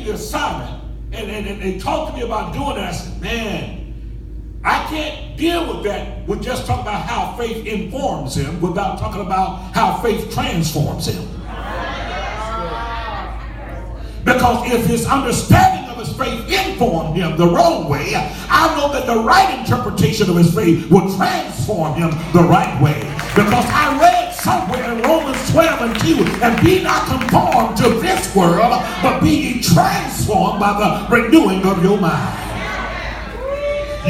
the assignment and they talked to me about doing it, I said, man, I can't deal with that with just talking about how faith informs him without talking about how faith transforms him. Because if his understanding of his faith informed him the wrong way, I know that the right interpretation of his faith will transform him the right way. Because I read somewhere in Romans 12 and 2, and be not conformed to this world, but be ye transformed by the renewing of your mind.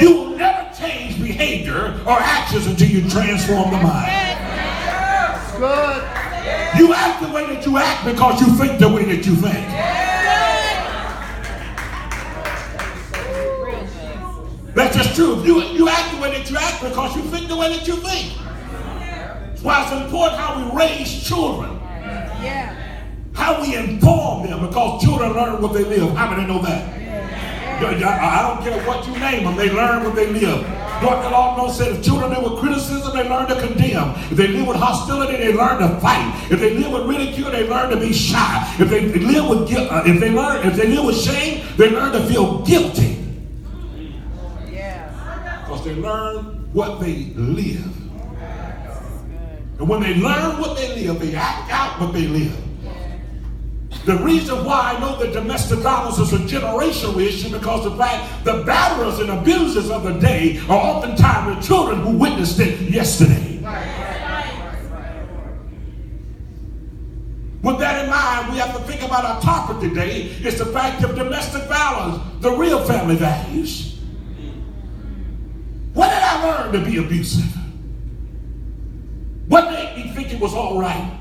You will never change behavior or actions until you transform the mind. Good. You act the way that you act because you think the way that you think. That's just true. You act the way that you act because you think the way that you think. That's why it's important how we raise children. How we inform them, because children learn what they live. How many know that? I don't care what you name them, they learn what they live. Dr. Lawton said if children live with criticism, they learn to condemn. If they live with hostility, they learn to fight. If they live with ridicule, they learn to be shy. If they live with guilt, if they live with shame, they learn to feel guilty. Because they learn what they live. And when they learn what they live, they act out what they live. The reason why I know that domestic violence is a generational issue because the fact the batterers and abusers of the day are oftentimes the children who witnessed it yesterday. With that in mind, we have to think about our topic today. It's the fact of domestic violence, the real family values. When did I learn to be abusive? What made me think it was all right?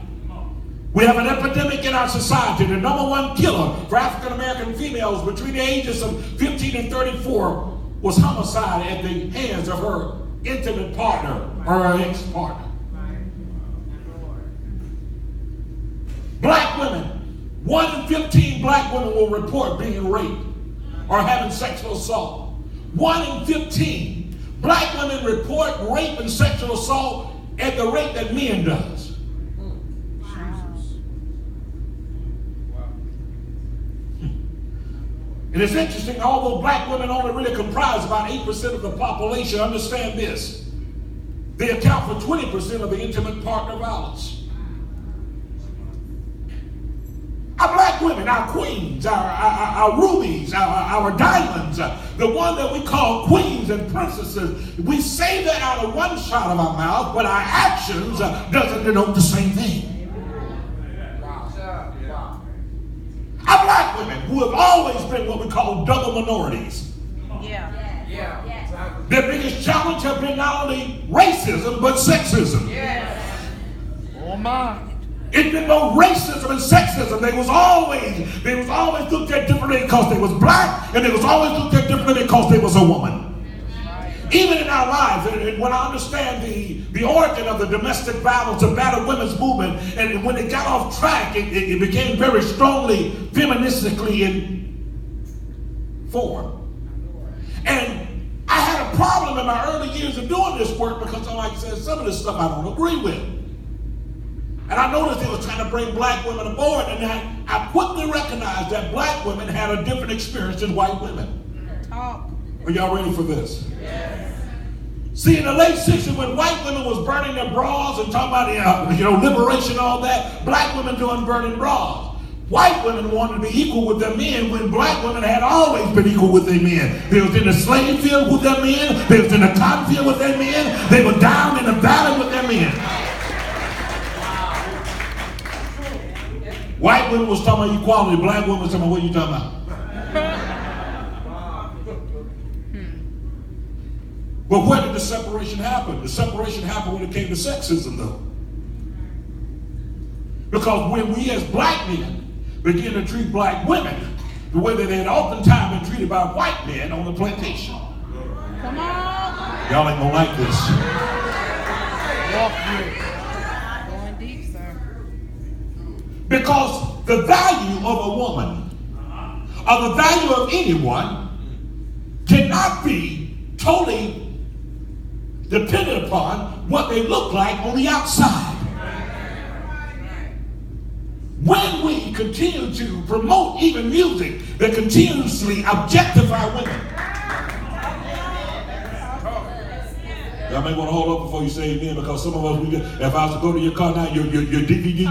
We have an epidemic in our society. The number one killer for African American females between the ages of 15 and 34 was homicide at the hands of her intimate partner or her ex-partner. Black women, 1 in 15 black women will report being raped or having sexual assault. 1 in 15 black women report rape and sexual assault at the rate that men does. And it's interesting, although black women only really comprise about 8% of the population, understand this. They account for 20% of the intimate partner violence. Our black women, our queens, our rubies, our diamonds, the one that we call queens and princesses, we say that out of one shot of our mouth, but our actions doesn't denote the same thing. Our black women, who have always been what we call double minorities. Their biggest challenge have been not only racism, but sexism. Oh my. It's been both racism and sexism. They was always looked at differently because they was black, and they was always looked at differently because they was a woman. Even in our lives, and when I understand the origin of the domestic violence, the battered women's movement, and when it got off track, it became very strongly feministically informed. And I had a problem in my early years of doing this work because, like I said, some of this stuff I don't agree with. And I noticed they were trying to bring black women aboard, and I quickly recognized that black women had a different experience than white women. Are y'all ready for this? Yes. See, in the late 60s, when white women was burning their bras and talking about liberation and all that, black women doing burning bras. White women wanted to be equal with their men when black women had always been equal with their men. They was in the slave field with their men. They was in the cotton field with their men. They were down in the valley with their men. White women was talking about equality. Black women was talking about what you talking about. But where did the separation happen? The separation happened when it came to sexism, though. Because when we as black men began to treat black women the way that they had oftentimes been treated by white men on the plantation. Come on. Y'all ain't gonna like this. Going deep, sir. Because the value of a woman, or the value of anyone, cannot be totally dependent upon what they look like on the outside. when we continue to promote even music that continuously objectify women. I may want to hold up before you say amen, because some of us, if I was to go to your car now, your DVD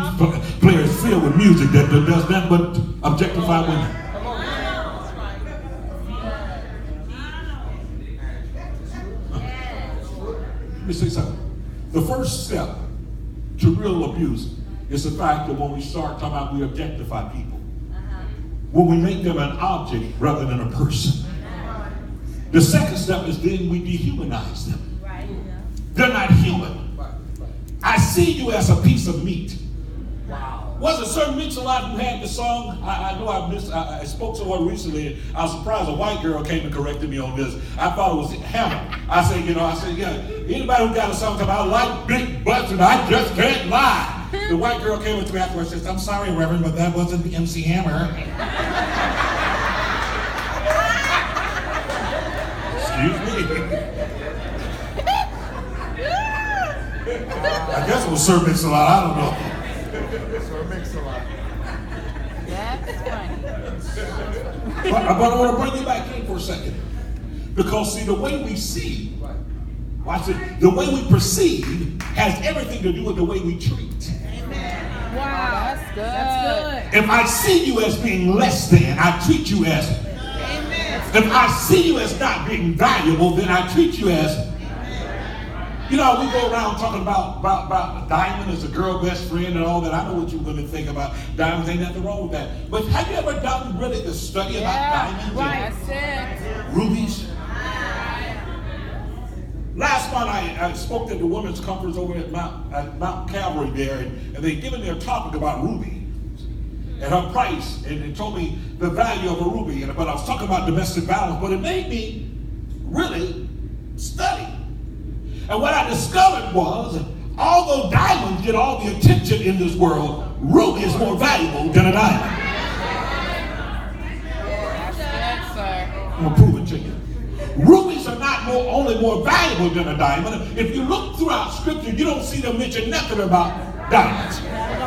player is filled with music that does nothing but objectify women. Let me say something. The first step to real abuse is the fact that when we start talking about we objectify people, when we make them an object rather than a person. The second step is then we dehumanize them. They're not human. I see you as a piece of meat. Wow. Was it Sir Mix-a-Lot who had the song? I know I spoke to her recently. I was surprised a white girl came and corrected me on this. I thought it was Hammer. I said, yeah, anybody who got a song about I like big butts and I just can't lie. The white girl came up to me afterwards and says, I'm sorry, Reverend, but that wasn't the MC Hammer. Excuse me. I guess it was Sir Mix-a-Lot, I don't know. Sir Mix-a-Lot. That's funny. But I want to bring you back in for a second. Because see, the way we see, watch it, the way we perceive has everything to do with the way we treat. Amen. Wow, that's good. That's good. If I see you as being less than, I treat you as. Amen. If I see you as not being valuable, then I treat you as. You know, we go around talking about Diamond as a girl best friend and all that. I know what you women think about diamonds. Ain't nothing wrong with that. But have you ever done really the study about diamonds and rubies? Last month I spoke at the women's conference over at Mount Calvary there, and they given their topic about ruby and her price, and they told me the value of a ruby. But I was talking about domestic violence, but it made me really study. And what I discovered was, although diamonds get all the attention in this world, ruby is more valuable than a diamond. Yes, sir. I'm going to prove it to you. Rubies are not only more valuable than a diamond. If you look throughout Scripture, you don't see them mention nothing about diamonds.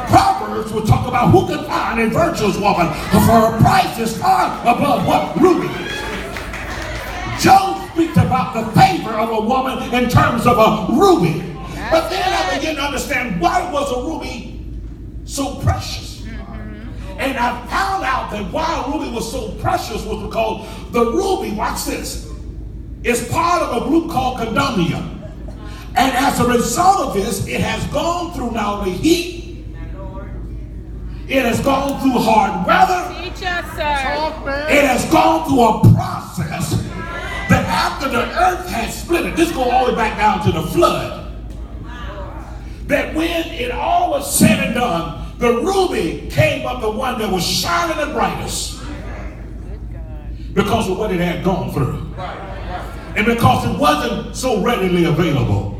Proverbs will talk about who can find a virtuous woman, for her price is far above what ruby is. Job speaks about the favor of a woman in terms of a ruby. But then I began to understand why was a ruby so precious. And I found out that why a ruby was so precious was because the ruby, watch this, is part of a group called condominium. And as a result of this, it has gone through not only heat, it has gone through hard weather, Teach us, sir. it has gone through a process that after the earth had split, this goes all the way back down to the flood, that when it all was said and done, the ruby came up the one that was shining the brightest because of what it had gone through. And because it wasn't so readily available.